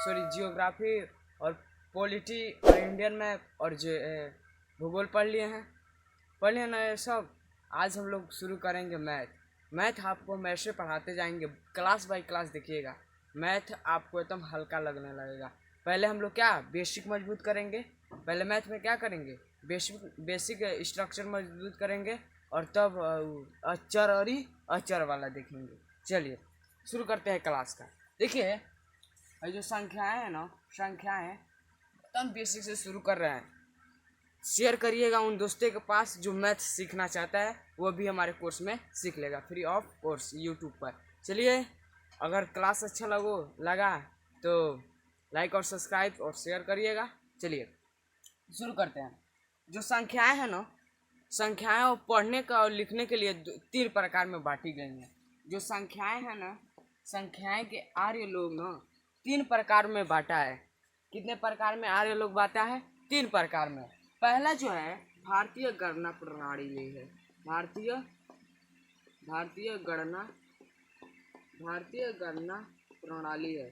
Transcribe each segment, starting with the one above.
Sorry geography और polity और Indian map और जो भूगोल पढ़ लिए ना ये सब। आज हम लोग शुरू करेंगे मैथ आपको मैथ से पढ़ाते जाएंगे, क्लास बाय क्लास देखिएगा। मैथ आपको एकदम हल्का लगने लगेगा। पहले हम लोग क्या बेसिक मजबूत करेंगे, पहले मैथ में क्या करेंगे, बेसिक स्ट्रक्चर मजबूत करेंगे और तब अचर और अचर वाला देखेंगे। चलिए शुरू करते हैं क्लास का। देखिए ये जो संख्याएं हैं ना, संख्याएं एकदम बेसिक से शुरू कर रहे हैं। शेयर करिएगा उन दोस्तों के पास जो मैथ सीखना चाहता है, वो भी हमारे कोर्स में सीख लेगा फ्री ऑफ कोर्स यूट्यूब पर। चलिए अगर क्लास अच्छा लगा तो लाइक और सब्सक्राइब और शेयर करिएगा। चलिए शुरू करते हैं। जो संख्याएं हैं ना, संख्याएं और पढ़ने का और लिखने के लिए 3 प्रकार में बांटी गई हैं। जो संख्याएं हैं ना, संख्याएं के आर्य लोग ना 3 प्रकार में बांटा है। कितने प्रकार में आर्य लोग बांटा है? 3 प्रकार में। पहला जो है भारतीय गणना प्रणाली है। भारतीय गणना प्रणाली है।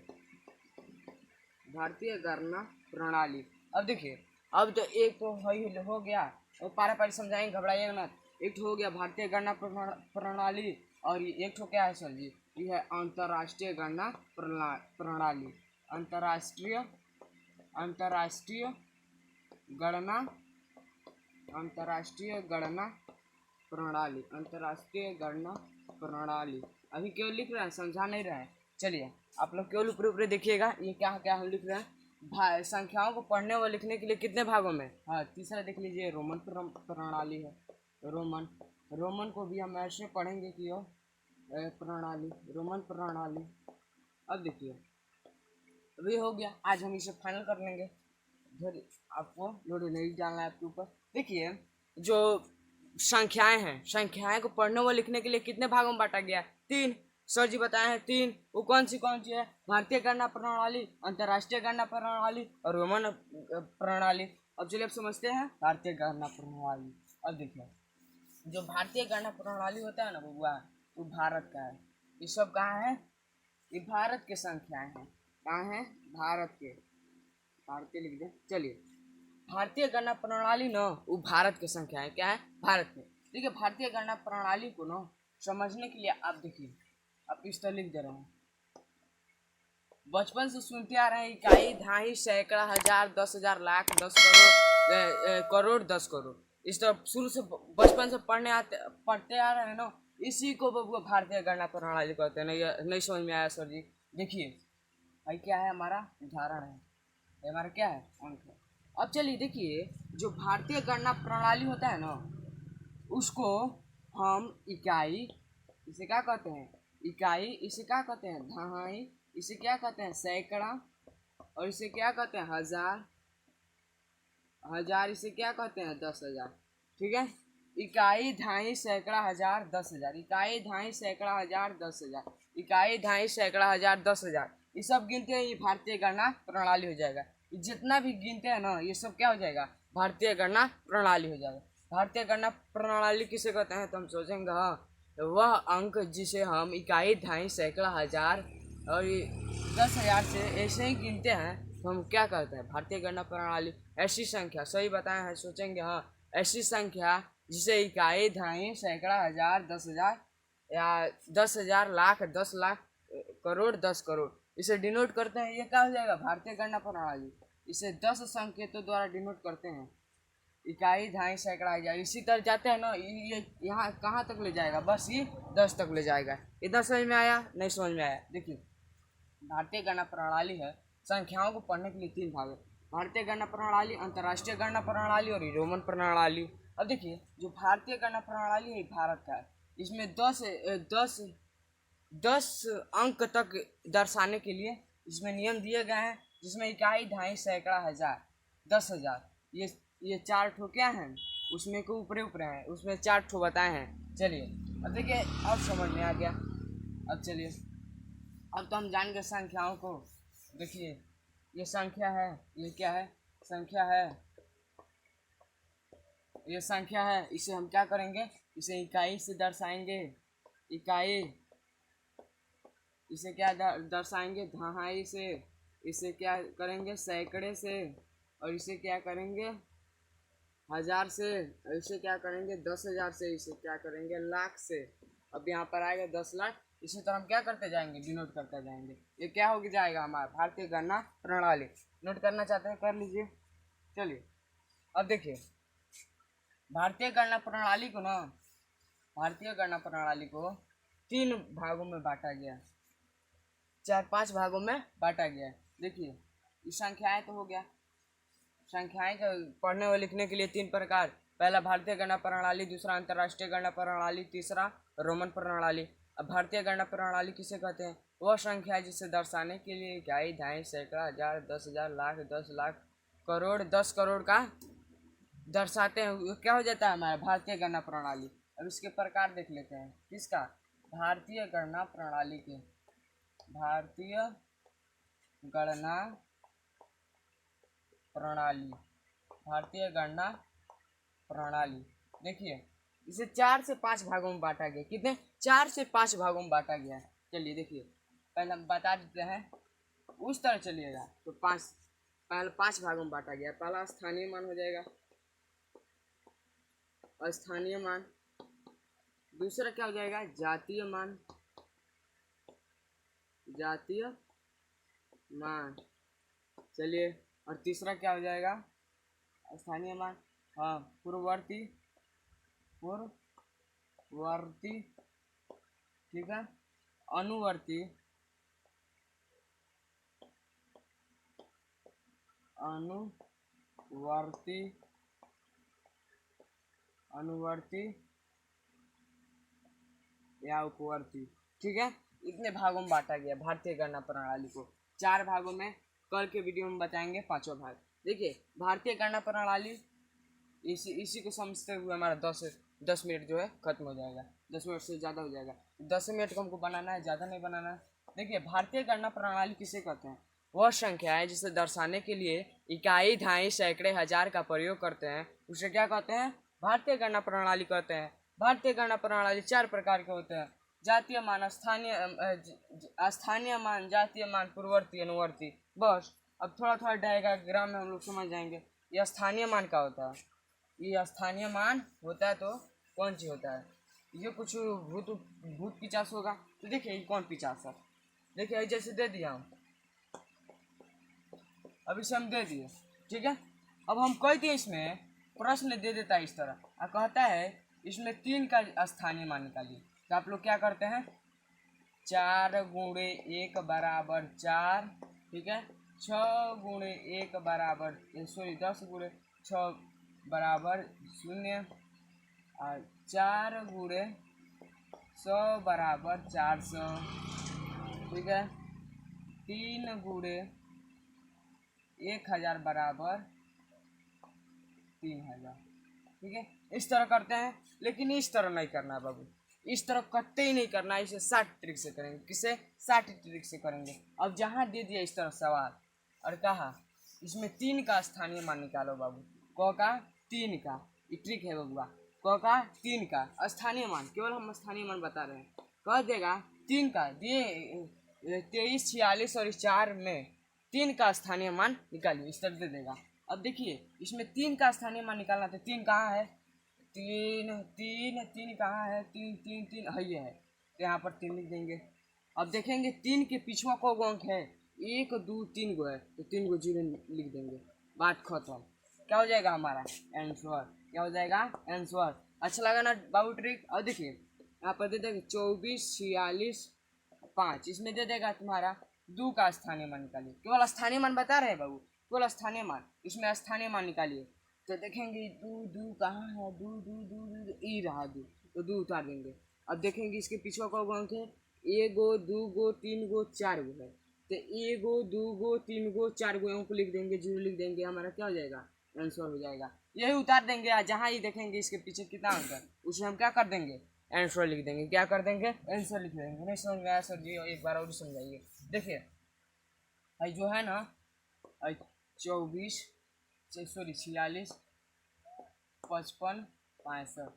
भारतीय गणना प्रणाली। अब देखिए, अब तो एक तो हो गया, और पारा समझाएंगे, घबराइएगा ना। एक हो गया भारतीय गणना प्रणाली, और एक तो क्या है सर जी, ये है अंतर्राष्ट्रीय गणना प्रणाली। अंतर्राष्ट्रीय गणना प्रणाली। अभी केवल लिख रहे हैं, समझा नहीं रहे हैं। चलिए आप लोग केवल ऊपर देखिएगा, ये क्या क्या हम लिख रहे हैं। संख्याओं को पढ़ने व लिखने के लिए कितने भागों में? हाँ, तीसरा देख लीजिए, रोमन प्रणाली है। रोमन को भी हम ऐसे पढ़ेंगे कि रोमन प्रणाली। अब देखिए, अभी हो गया, आज हम इसे फाइनल कर लेंगे। फिर आपको लोड नहीं डालना है आपके ऊपर। देखिए जो संख्याएं हैं, संख्याएं को पढ़ने व लिखने के लिए कितने भागों में बांटा गया है? 3। सर जी बताए हैं 3। वो कौन सी है? भारतीय गणना प्रणाली, अंतर्राष्ट्रीय गणना प्रणाली और रोमन प्रणाली। अब चलिए अब समझते हैं भारतीय गणना प्रणाली। अब देखिए, जो भारतीय गणना प्रणाली होता है ना बबुआ, वो भारत का है। ये सब कहाँ है? ये भारत के संख्याएं हैं। कहाँ है? भारत के। भारतीय लिख दें। चलिए, भारतीय गणना प्रणाली न वो भारत की संख्या है। क्या है? भारत में। देखिए भारतीय गणना प्रणाली को न समझने के लिए आप देखिए, आप इस तरह लिख दे रहे हैं। बचपन से सुनते आ रहे हैं इकाई, दहाई, सैकड़ा, हजार, 10,000, लाख, 10 करोड़, करोड़, 10 करोड़। इस तरह शुरू से बचपन से पढ़ते आ रहे हैं ना, इसी को बबुआ भारतीय गणना प्रणाली कहते हैं। नहीं समझ में आया सर जी? देखिए भाई, क्या है हमारा उदाहरण है, हमारा क्या है अंक है। अब चलिए देखिए, जो भारतीय गणना प्रणाली होता है ना, उसको हम इकाई, इसे क्या कहते हैं? इकाई। इसे क्या कहते हैं? दहाई। इसे क्या कहते हैं? सैकड़ा। और इसे क्या कहते हैं? हजार। इसे क्या कहते हैं? 10,000। ठीक है, इकाई, दहाई, सैकड़ा, हजार, 10,000। इकाई, दहाई, सैकड़ा, हजार, 10,000। इकाई, दहाई, सैकड़ा, हजार, 10,000। ये सब गिनते हैं, ये भारतीय गणना प्रणाली हो जाएगा। ये जितना भी गिनते हैं ना, ये सब क्या हो जाएगा? भारतीय गणना प्रणाली हो जाएगा। भारतीय गणना प्रणाली किसे कहते हैं? तो हम सोचेंगे हाँ, तो वह अंक जिसे हम इकाई, दहाई, सैकड़ा, हजार और 10,000 से ऐसे ही गिनते हैं, तो हम क्या कहते हैं? भारतीय गणना प्रणाली। ऐसी संख्या, सही बताए हैं, सोचेंगे हाँ, ऐसी संख्या जिसे इकाई, दहाई, सैकड़ा, हजार, 10,000 या 10,000, लाख, 10 लाख, करोड़, 10 करोड़, इसे डिनोट करते हैं। ये क्या हो जाएगा? भारतीय गणना प्रणाली। इसे 10 संकेतों द्वारा डिनोट करते हैं। इकाई, दहाई, सैकड़ा, हजार, इसी तरह जाते हैं ना, ये यहाँ कहाँ तक ले जाएगा? बस ये 10 तक ले जाएगा। इतना समझ में आया? नहीं समझ में आया? देखिए, भारतीय गणना प्रणाली है, संख्याओं को पढ़ने के लिए 3 भाग है। भारतीय गणना प्रणाली, अंतर्राष्ट्रीय गणना प्रणाली और रोमन प्रणाली। अब देखिए, जो भारतीय गणना प्रणाली है भारत का है, इसमें 10 अंक तक दर्शाने के लिए इसमें नियम दिए गए हैं, जिसमें इकाई, दहाई, सैकड़ा, हजार, 10,000, ये 4 ठो क्या हैं? उसमें को ऊपरे हैं, उसमें 4 ठो बताए हैं। चलिए अब देखिए, अब समझ में आ गया। अब चलिए, अब तो हम जान गए संख्याओं को। देखिए ये संख्या है, ये क्या है? संख्या है, ये संख्या है। इसे हम क्या करेंगे? इसे इकाई से दर्शाएंगे। इकाई। इसे क्या दर्शाएंगे? दहाई से। इसे क्या करेंगे सैकड़े से, और इसे क्या करेंगे हजार से, और इसे क्या करेंगे 10,000 से, इसे क्या करेंगे लाख से। अब यहाँ पर आएगा 10 लाख। इसी तरह हम क्या करते जाएंगे डिनोट करते जाएंगे। ये क्या हो जाएगा हमारा भारतीय गणना प्रणाली। नोट करना चाहते हैं कर लीजिए। चलिए अब देखिए भारतीय गणना प्रणाली को 3 भागों में बांटा गया, 4-5 भागों में बांटा गया है। देखिए ये संख्याएं तो हो गया, संख्याएं का पढ़ने और लिखने के लिए 3 प्रकार। पहला भारतीय गणना प्रणाली, दूसरा अंतर्राष्ट्रीय गणना प्रणाली, तीसरा रोमन प्रणाली। अब भारतीय गणना प्रणाली किसे कहते हैं? वह संख्या है जिसे दर्शाने के लिए इकाई, दहाई, सैकड़ा, हजार, 10,000, लाख, 10 लाख, करोड़, 10 करोड़ का दर्शाते हैं। वो क्या हो जाता है हमारा भारतीय गणना प्रणाली। अब इसके प्रकार देख लेते हैं। किसका? भारतीय गणना प्रणाली के। भारतीय गणना प्रणाली, भारतीय गणना प्रणाली। देखिए इसे 4 से 5 भागों में बांटा गया। कितने? 4 से 5 भागों में बांटा गया है। चलिए देखिए पहले हम बता देते हैं, उस तरह चलिएगा तो पहले 5 भागों में बांटा गया। पहला स्थानीय मान हो जाएगा, स्थानीय मान। दूसरा क्या हो जाएगा? जातीय मान, जातीय मान। चलिए और तीसरा क्या हो जाएगा? स्थानीय मान, हाँ पूर्ववर्ती, ठीक है, अनुवर्ती, अनुवर्ती या उपवर्ती। ठीक है, इतने भागों में बांटा गया भारतीय गणना प्रणाली को। 4 भागों में, कल के वीडियो में बताएंगे 5वां भाग। देखिए भारतीय गणना प्रणाली, इसी को समझते हुए हमारा 10 मिनट जो है खत्म हो जाएगा। 10 मिनट से ज़्यादा हो जाएगा। 10 मिनट को हमको बनाना है, ज़्यादा नहीं बनाना है। देखिए भारतीय गणना प्रणाली किसे कहते हैं? वह संख्या है जिसे दर्शाने के लिए इकाई, दहाई, सैकड़े, हजार का प्रयोग करते हैं, उसे क्या कहते हैं? भारतीय गणना प्रणाली कहते हैं। भारतीय गणना प्रणाली 4 प्रकार के होते हैं। जातीय मान, स्थानीय मान, जातीय मान, पूर्ववर्ती, अनुवर्ती। बस अब थोड़ा थोड़ा डायग्राम में हम लोग समझ जाएंगे। यह स्थानीय मान का होता है। ये स्थानीय मान होता है तो कौन सी होता है? ये कुछ भूत पिचास होगा। तो देखिए ये कौन पिचास है? देखिए जैसे दे दिया हम, अब इसे हम दे दिए, ठीक है। अब हम कह दिए इसमें प्रश्न दे देता है इस तरह, और कहता है इसमें 3 का स्थानीय मान निकालिए। तो आप लोग क्या करते हैं? 4 गुणे 1 बराबर 4, ठीक है। 6 गुणे 1 बराबर 10 गुणे 6 बराबर 0, और 4 गुणे 100 बराबर 400, ठीक है। 3 गुणे 1000 बराबर 3000, ठीक है। इस तरह करते हैं, लेकिन इस तरह नहीं करना है बाबू, इस तरह कतई ही नहीं करना है। इसे 60 ट्रिक से करेंगे। किसे? 60 ट्रिक से करेंगे। अब जहाँ दे दिया इस तरह सवाल और कहा इसमें 3 का स्थानीय मान निकालो बाबू, क का 3 का, ये ट्रिक है बबुआ। क का 3 का स्थानीय मान, केवल हम स्थानीय मान बता रहे हैं। कह देगा 3 का दिए 23, 46 और 4 में 3 का स्थानीय मान निकालिए, इस तरह दे देगा। अब देखिए इसमें 3 का स्थानीय मान निकालना, तो 3 कहाँ है? 3 कहाँ है? 3 है, ये है, तो यहाँ पर 3 लिख देंगे। अब देखेंगे 3 के पिछुआ को अंक है, 1 2 3 गो है, तो 3 गो 0 लिख देंगे। बात खत्म। क्या हो जाएगा हमारा? आंसर। क्या हो जाएगा? आंसर। अच्छा लगा ना बाबू ट्रिक? और देखिए यहाँ पर दे देंगे 24, 46, 5, इसमें दे देगा तुम्हारा 2 का स्थानीय मान निकालिए। केवल स्थानीय मान बता रहे हैं बाबू, केवल स्थानीय मान, इसमें स्थानीय मान निकालिए। तो देखेंगे 2 कहाँ है? 2 ई रहा 2, तो 2 उतार देंगे। अब देखेंगे इसके पीछे का अंक है 1 गो 2 गो 3 गो 4 गो है, तो 1 गो 2 गो 3 गो 4 गो अंक लिख देंगे, 0 लिख देंगे, हमारा क्या हो जाएगा? आंसर हो जाएगा। यही उतार देंगे। जहाँ ही देखेंगे इसके पीछे कितना अंक है, उसे हम क्या कर देंगे? आंसर लिख देंगे। क्या कर देंगे? आंसर लिख देंगे। नहीं समझ में आया सर जी? एक बार और समझाइए। देखिए जो है ना 24, सॉरी 46, 55, 65,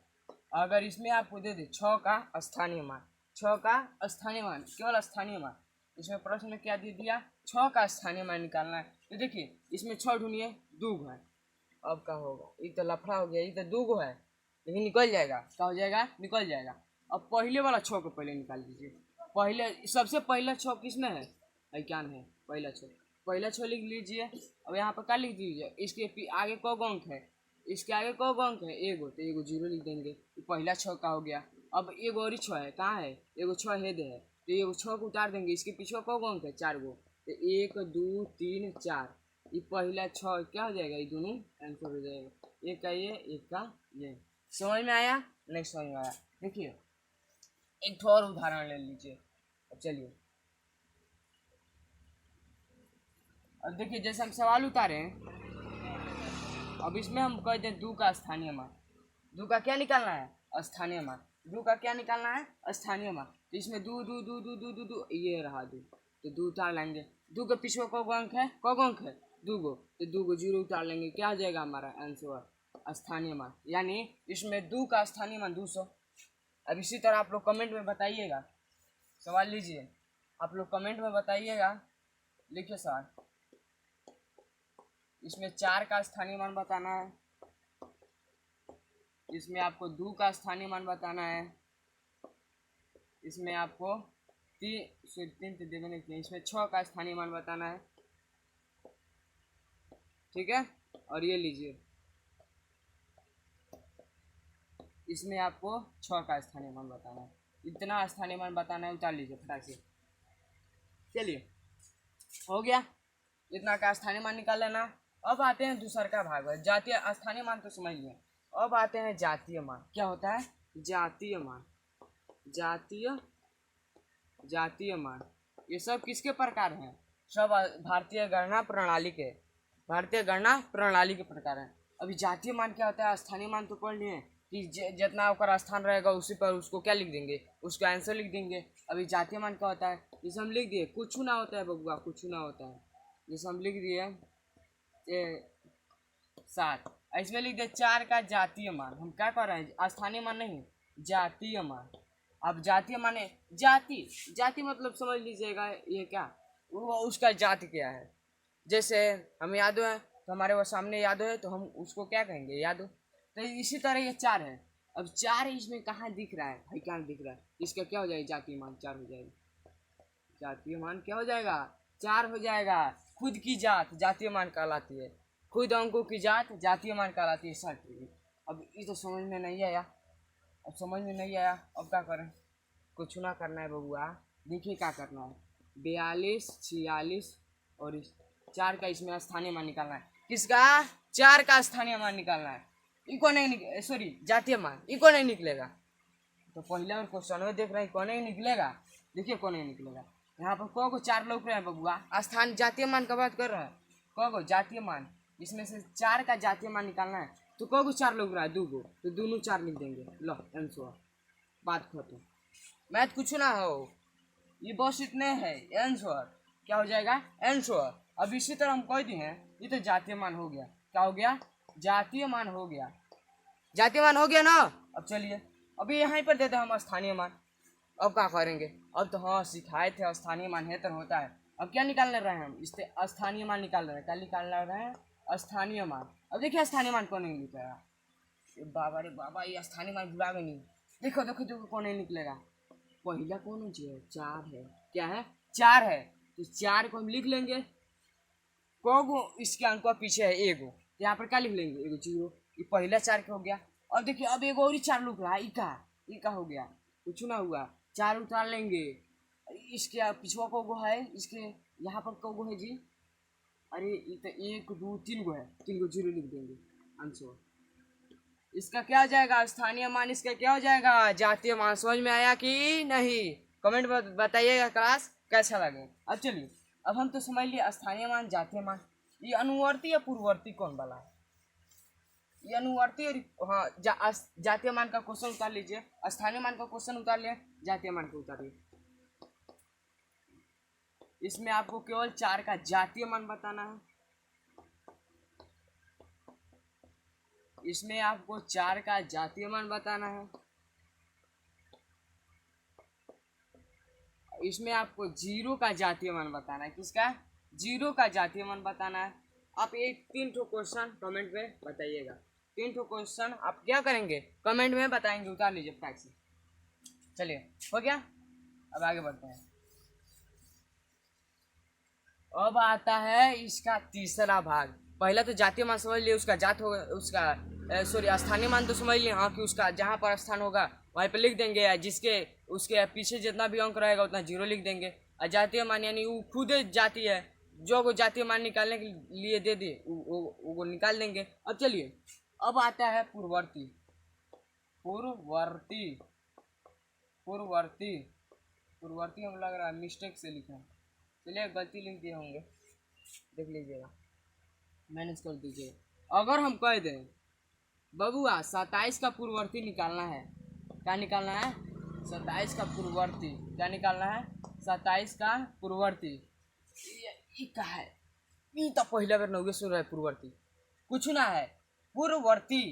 अगर इसमें आपको दे दे 6 का स्थानीय मान, 6 का स्थानीय मान, केवल स्थानीय मान, इसमें प्रश्न में क्या दे दिया, 6 का स्थानीय मान निकालना है। तो देखिए इसमें 6 ढूंढिए, 2 है। अब क्या होगा, ये तो लफड़ा हो गया, ये तो 2 है लेकिन निकल जाएगा, क्या हो जाएगा, निकल जाएगा। अब पहले वाला 6 को पहले निकाल दीजिए। पहले सबसे पहला 6 किसमें है, क्या है, पहला 6, पहला 6 लिख लीजिए। अब यहाँ पर क्या लिख दीजिए, इसके आगे कौ अंक है, इसके आगे कौ अंक है, एगो, तो एगो 0 लिख देंगे। तो पहला 6 का हो गया। अब एगो और 6 है, कहाँ है, एगो 6 हेद है, तो एगो 6 को उतार देंगे, इसके पीछे कौ अंक है, 4 गो, तो 1 2 3 4, ये पहला 6 क्या हो जाएगा, ये दोनों आंसर हो जाएगा, एक का ये, एक का ये। समझ में आया, नहीं समझ में आया। देखिए एक और उदाहरण ले लीजिए। अब चलिए, अब देखिए जैसे हम सवाल उतारे हैं, अब इसमें हम कहते हैं 2 का स्थानीय मान, 2 का क्या निकालना है, स्थानीय मान, 2 का क्या निकालना है, स्थानीय मान। तो इसमें 2 2 2 2 2 2 2 ये रहा 2, तो 2 उतार लेंगे, 2 के पीछे कौ अंक है, कौ अंक है, 2 गो, तो 2 को 0 उतार लेंगे, क्या हो जाएगा हमारा आंसर, स्थानीय मान। यानी इसमें 2 का स्थानीय मान 200। अब इसी तरह आप लोग कमेंट में बताइएगा, सवाल लीजिए, आप लोग कमेंट में बताइएगा, लिखिए सवाल। इसमें 4 का स्थानीय मान बताना है, इसमें आपको 2 का स्थानीय मान बताना है, इसमें आपको 3 तो देवे नहीं, इसमें 6 का स्थानीय मान बताना है, ठीक है। और ये लीजिए, इसमें आपको 6 का स्थानीय मान बताना है, इतना स्थानीय मान बताना है, उतार लीजिए फटाक से। चलिए हो गया, इतना का स्थानीय मान निकाल लेना। अब आते हैं दूसरा का भाग, जातीय स्थानीय मान तो समझ लिए, अब आते हैं जातीय मान। क्या होता है जातीय मान, जातीय मान, ये सब किसके प्रकार हैं, सब भारतीय गणना प्रणाली के प्रकार हैं। अभी जातीय मान क्या होता है, स्थानीय मान तो पढ़ लिए कि जितना ओकर स्थान रहेगा उसी पर उसको क्या लिख देंगे, उसका आंसर लिख देंगे। अभी जातीय मान क्या होता है, जैसे हम लिख दिए कुछ ना होता है बबुआ, कुछ ना होता है, जैसे हम लिख दिए 7, इसमें लिख दिए 4 का जातीय मान। हम क्या कर रहे हैं, स्थानीय मान नहीं, जातीय मान। अब जातीय माने जाति मतलब समझ लीजिएगा, ये क्या, वो उसका जाति क्या है। जैसे हम यादव है तो हमारे वो सामने यादव है तो हम उसको क्या कहेंगे, यादव। तो इसी तरह ये 4 है। अब 4 इसमें कहाँ दिख रहा है भाई, क्या दिख रहा है, इसका क्या हो जाएगा, जातीय मान 4 हो जाएगा, जातीय मान क्या हो जाएगा, 4 हो जाएगा। खुद की जात जातीय मान कहलाती है, खुद अंकों की जात जातीय मान कहलाती है, सर्टिफिकेट। अब ये तो समझ में नहीं आया, अब समझ में नहीं आया, अब क्या करें, कुछ ना करना है बबुआ। देखिए क्या करना है, 42 46 और 4 का इसमें स्थानीय मान निकालना है। किसका, 4 का स्थानीय मान निकालना है, इको नहीं सॉरी जातीय मान, इको नहीं निकलेगा। तो पहले और क्वेश्चन में देख रहे हैं कौन नहीं निकलेगा, देखिए कौन नहीं निकलेगा। यहाँ पर को 4 लोग रहे हैं बबुआ, स्थान जातीय मान का बात कर रहे हैं, को जातीय मान, इसमें से 4 का जातीय मान निकालना है। तो को 4 लोग रहा है, 2 गो, तो दोनों 4 लिख देंगे, लो आंसर, बात खत्म। मैथ कुछ ना हो, ये बस इतने है आंसर, क्या हो जाएगा आंसर। अब इसी तरह हम कह दिए हैं, ये तो जातीय मान हो गया, क्या हो गया, जातीय मान हो गया, जातीय मान हो गया ना। अब चलिए अभी यहाँ पर देते हैं हम स्थानीय मान। अब क्या करेंगे, अब तो हाँ सिखाए थे स्थानीय मान है तो होता है। अब क्या निकालने रहे हैं हम, इससे स्थानीय मान निकाल रहे हैं, क्या निकाल रहे हैं, स्थानीय मान। अब देखिए स्थानीय मान कौन नहीं निकलेगा, बाबा रे बाबा, ये स्थानीय मान भुला गए नहीं, देखो देखो देखो कौन नहीं निकलेगा। पहला कौन है, 4 है, क्या है 4 है, तो 4 को हम लिख लेंगे, को इसके अंक पीछे है एगो, यहाँ पर क्या लिख लेंगे, एगो 0, ये पहला 4 का हो गया। और देखिए अब एगो और 4 लुक रहा है, इका हो गया, कुछ ना हुआ, 4 उतार लेंगे, इसके पिछवा को है, इसके यहाँ पर को है जी, अरे ये तो 1 2 3 गो है, 3 गो 0 लिख देंगे आंसर। इसका क्या हो जाएगा, स्थानीय मान, इसका क्या हो जाएगा, जातीय मान। समझ में आया कि नहीं, कमेंट बताइएगा क्लास कैसा लगे। अब चलिए, अब हम तो समझ लिए स्थानीय मान जातीय मान, ये अनुवर्ती या पूर्ववर्ती कौन वाला है, ये अनुवर्ती और हाँ जातीय मान का क्वेश्चन उतार लीजिए, स्थानीय मान का क्वेश्चन उतार लिया, जातीय मान को उतारिए। इसमें आपको केवल 4 का जातीय मान बताना है, इसमें आपको 4 का जातीय मान बताना है। इसमें आपको जीरो का जातीय मान बताना है। किसका? जीरो का जातीय मान बताना है। आप एक 3 क्वेश्चन कमेंट में बताइएगा। 3 क्वेश्चन आप क्या करेंगे? कमेंट में बताएंगे। उतार लीजिए फटाक से। चलिए, हो गया। अब आगे बढ़ते हैं। अब आता है इसका तीसरा भाग। पहला तो जातीय मान समझ लिए, उसका जात होगा, उसका सॉरी स्थानीय मान तो समझ लिए, हाँ, कि उसका जहाँ पर स्थान होगा वहीं पर लिख देंगे, या जिसके उसके पीछे जितना भी अंक रहेगा उतना जीरो लिख देंगे। और जातीय मान यानी वो खुद जाती है, जो को जातीय मान निकालने के लिए दे दे वो निकाल देंगे। अब चलिए, अब आता है पूर्ववर्ती। पूर्ववर्ती पूर्ववर्ती पूर्ववर्ती हम लग रहा है मिस्टेक से लिखा है। चलिए, गलती लिख दिए होंगे, देख लीजिएगा, मैनेज कर दीजिएगा। अगर हम कह दें बबुआ 27 का पूर्ववर्ती निकालना है, क्या निकालना है? 27 का पूर्ववर्ती। क्या निकालना है? 27 का पूर्ववर्ती। ये क्या है? ये तो पहला बार नौवे सुन रहा है। पूर्ववर्ती कुछ ना है, पूर्ववर्ती।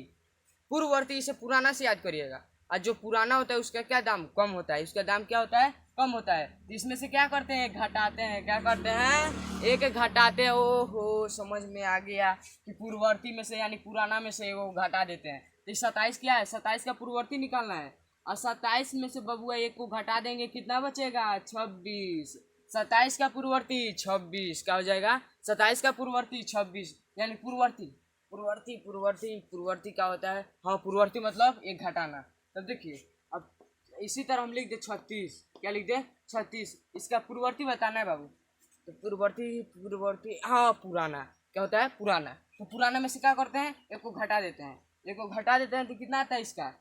पूर्ववर्ती इसे पुराना से याद करिएगा। और जो पुराना होता है उसका क्या दाम कम होता है, उसका दाम क्या होता है? कम होता है। तो इसमें से क्या करते हैं? घटाते हैं। क्या करते हैं? एक घटाते हैं। ओहो, समझ में आ गया कि पूर्ववर्ती में से यानी पुराना में से वो घटा देते हैं। तो 27 क्या है? 27 का पूर्ववर्ती निकालना है। और 27 में से बबुआ एक को घटा देंगे, कितना बचेगा? 26। 27 का पूर्ववर्ती 26 क्या हो जाएगा? 27 का पूर्ववर्ती 26 यानी पूर्ववर्ती। पूर्ववर्ती पूर्ववर्ती पूर्ववर्ती क्या होता है? हाँ, पूर्ववर्ती मतलब एक घटाना। तब देखिए, अब इसी तरह हम लिख दे 36। क्या लिख दे? 36। इसका पूर्ववर्ती बताना है बाबू। तो पूर्ववर्ती पूर्ववर्ती, हाँ, पुराना। क्या होता है? पुराना। तो पुराना में से क्या करते हैं? एक को घटा देते हैं। एक को घटा देते हैं तो कितना आता है इसका?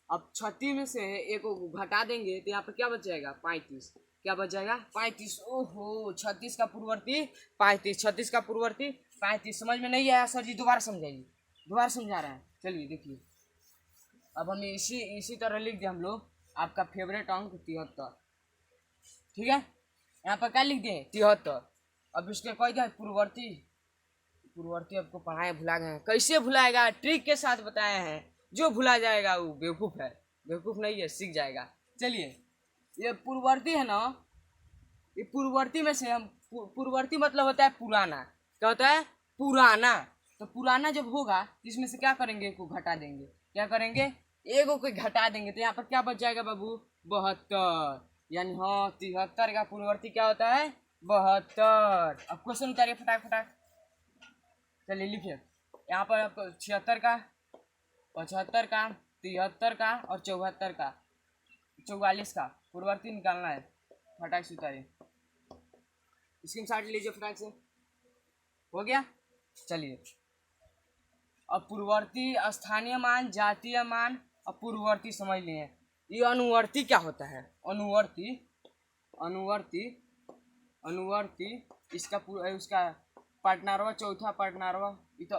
अब 36 में से एक को घटा देंगे तो यहाँ पर क्या बच जाएगा? 35। क्या बच जाएगा? 35। ओहो, 36 का पूर्ववर्ती 35। 36 का पूर्ववर्ती 35। समझ में नहीं आया सर जी? दोबारा समझाइए। दोबारा समझा रहे हैं। चलिए देखिए, अब हम इसी तरह लिख दिए हम लोग आपका फेवरेट अंक 73। ठीक है, यहाँ पर क्या लिख दिए? 73। अब इसके कोई दिया पूर्ववर्ती। पूर्ववर्ती आपको पढ़ाए भुला गए हैं। कैसे भुलाएगा? ट्रिक के साथ बताए हैं। जो भुला जाएगा वो बेवकूफ़ है। बेवकूफ़ नहीं है, सीख जाएगा। चलिए, ये पूर्ववर्ती है ना, ये पूर्ववर्ती में से हम पूर्ववर्ती मतलब होता है पुराना। क्या होता है? पुराना। तो पुराना जब होगा इसमें से क्या करेंगे? एक को घटा देंगे। क्या करेंगे? एक को घटा देंगे तो यहाँ पर क्या बच जाएगा बाबू? 72। यानी हाँ, 73 का पूर्ववर्ती क्या होता है? 72। अब क्वेश्चन उतारिए फटाक फटाक। चलिए लिखिए, यहाँ पर आपको 76 का, 75 का, 73 का और 74 का, 44 का पूर्ववर्ती निकालना है। फटाक से उतारिए, स्क्रीनशॉट लीजिए फटाक से। हो गया। चलिए, अब पूर्ववर्ती, स्थानीय मान, जातीय मान और पूर्ववर्ती समझ लिए। ये अनुवर्ती क्या होता है? अनुवर्ती अनुवर्ती अनुवर्ती इसका उसका पार्टनरवा, चौथा पार्टनरवा, ये तो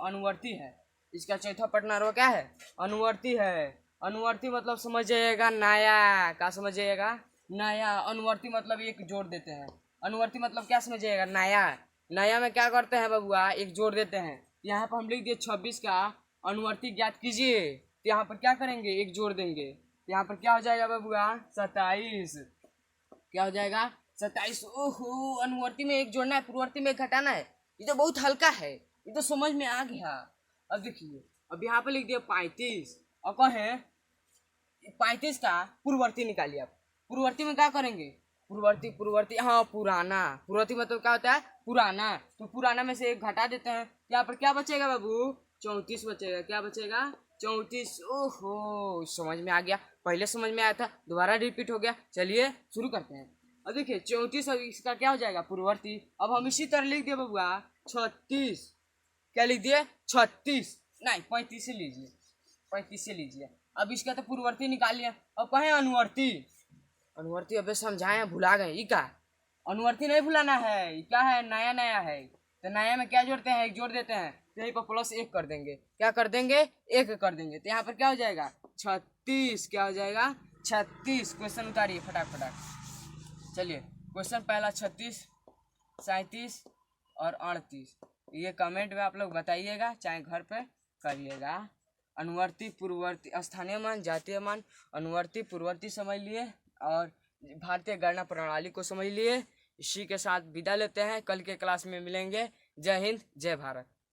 अनुवर्ती है। इसका चौथा पार्टनरवा क्या है? अनुवर्ती है। अनुवर्ती मतलब समझ जाइएगा नया। क्या समझ जाइएगा? नया। अनुवर्ती मतलब एक जोड़ देते हैं। अनुवर्ती मतलब क्या समझ जाइएगा? नया। नया में क्या करते हैं बबुआ? एक जोड़ देते हैं। यहाँ पर हम लिख दिए 26 का अनुवर्ती ज्ञात कीजिए। तो यहाँ पर क्या करेंगे? एक जोड़ देंगे। यहाँ पर क्या हो जाएगा बबुआ? 27। क्या हो जाएगा? 27। ओहो, अनुवर्ती में एक जोड़ना है, पूर्ववर्ती में एक घटाना है। ये तो बहुत हल्का है, ये तो समझ में आ गया। अब देखिए, अब यहाँ पे लिख दिया 35 और कहें 35 का पूर्ववर्ती निकालिए। आप पूर्ववर्ती में क्या करेंगे? पूर्ववर्ती पूर्ववर्ती, हाँ, पुराना। पूर्ववर्ती मतलब क्या होता है? पुराना। तो पुराना में से एक घटा देते हैं। यहाँ पर क्या बचेगा बाबू? 34 बचेगा। क्या बचेगा? 34। ओहो, समझ में आ गया। पहले समझ में आया था, दोबारा रिपीट हो गया। चलिए शुरू करते हैं। अब देखिए 34 और इसका क्या हो जाएगा? पूर्ववर्ती। अब हम इसी तरह लिख दिए बबुआ 36। क्या लिख दिए? 36 नहीं, 35 से लीजिए। 35 से लीजिए। अब इसका तो पूर्ववर्ती निकालिए। अब कहें अनुवर्ती। अनुवर्ती अबे समझाए, भुला गए। ये क्या? अनुवर्ती नहीं भुलाना है। ये क्या है? नया नया है। तो नया में क्या जोड़ते हैं? एक जोड़ देते हैं। तो यहीं पर प्लस 1 कर देंगे। क्या कर देंगे? 1 कर देंगे। तो यहाँ पर क्या हो जाएगा? 36। क्या हो जाएगा? 36। क्वेश्चन उतारिए फटाक फटाक। चलिए, क्वेश्चन पहला 36, 37 और 38। ये कमेंट में आप लोग बताइएगा, चाहे घर पे करिएगा। अनुवर्ती, पूर्ववर्ती, स्थानीय मान, जातीय मान, अनुवर्ती, पूर्ववर्ती समझ लिए। और भारतीय गणना प्रणाली को समझ लिए। इसी के साथ विदा लेते हैं, कल के क्लास में मिलेंगे। जय हिंद, जय भारत।